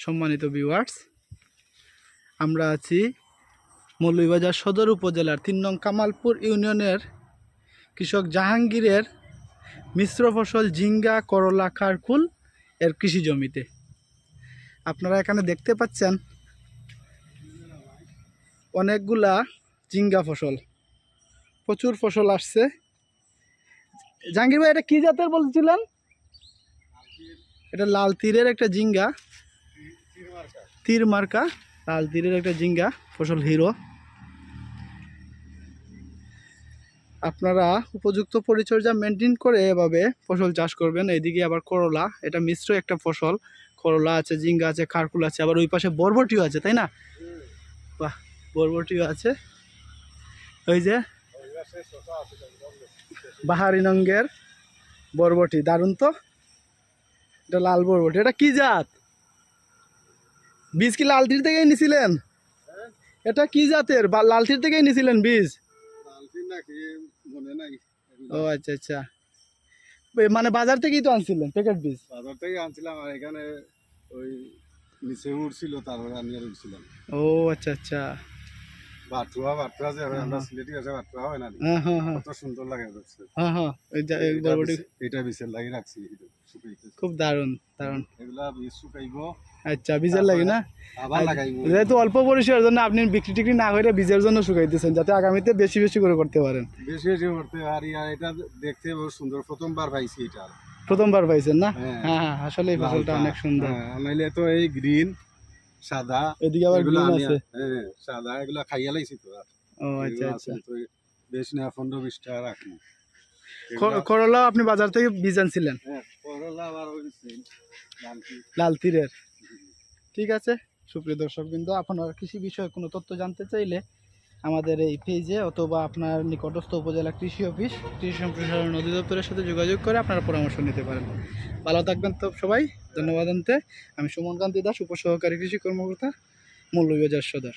সম্মানিত ভিউয়ার্স, আমরা আছি মৌলভীবাজার সদর উপজেলার ৩ নং কামালপুর ইউনিয়নের কৃষক জাহাঙ্গীরের মিশ্র ফসল ঝিঙ্গা, করলা, কারকুল এর কৃষি জমিতে। আপনারা এখানে দেখতে পাচ্ছেন অনেকগুলা ঝিঙ্গা ফসল, প্রচুর ফসল আসছে। জাহাঙ্গীর ভাই, এটা কি জাতের বলছিলেন? এটা লাল তীরের একটা ঝিঙ্গা, তীর মার্কা লাল তীরের একটা ঝিঙ্গা ফসল হিরো। আপনারা উপযুক্ত পরিচর্যা মেনটেন করে এভাবে ফসল চাষ করবেন। এইদিকে আবার করলা, এটা মিশ্র একটা ফসল। করলা আছে, ঝিঙ্গা আছে, কারকুল আছে, আবার ওই পাশে বরবটিও আছে, তাই না? বাহ, বরবটিও আছে। ওই যে বাহারি রঙের বরবটি, দারুণ তো। এটা লাল বরবটি, এটা কি জাত? বীজ কি লালটির থেকেই নিছিলেন? এটা কি জাতের? লালটির থেকেই নিছিলেন বীজ? ও আচ্ছা আচ্ছা, মানে বাজার থেকেই তো আনছিলেন প্যাকেট বীজ? বাজার থেকে আনছিলাম, আর এখানে ওই নিচে উঠছিল, তারপরে আমি আর উঠছিলাম। ও আচ্ছা আচ্ছা, বাটুয়া যে আমরা সিলেটি ভাষা বাটুয়া হয় না, কত সুন্দর লাগে। এটা বীজের লাগি রাখছি, খুব দারুণ দারুণ। এগুলা বীজ শুকাইবো। আচ্ছা, বীজের লাগে না? আবার লাগাইবো। যেহেতু অল্প পরিসরের জন্য আপনি বিক্রি টিক্রি না করে বীজের জন্য শুকাইতেছেন, যাতে আগামীতে বেশি বেশি করে করতে পারেন। বেশি বেশি করতে পারি। আর এটা দেখতে বহুত সুন্দর, প্রথমবার পাইছি এটা। প্রথমবার পাইছেন না? হ্যাঁ হ্যাঁ, আসলে এই ফসলটা অনেক সুন্দর। নাইলে তো এই গ্রিন, সাদা, এদিকে আবার গ্রিন আছে। হ্যাঁ, সাদা এগুলা খাইয়া লাইছি তো। ও আচ্ছা আচ্ছা, বেশ না 15-20 টাকা রাখি। করলা আপনি বাজার থেকে বীজ আনছিলেন? হ্যাঁ, করলা আবার ওই লাল তীরের। ঠিক আছে সুপ্রিয় দর্শক বিন্দু, আপনার কৃষি বিষয়ে কোনো তথ্য জানতে চাইলে আমাদের এই পেজে অথবা আপনার নিকটস্থ উপজেলা কৃষি অফিস, কৃষি সম্প্রসারণ অধিদপ্তরের সাথে যোগাযোগ করে আপনারা পরামর্শ নিতে পারেন। ভালো থাকবেন তো সবাই, ধন্যবাদ। আমি সুমন কান্তি দাস, উপসহকারী কৃষি কর্মকর্তা, মৌলভীবাজার সদর।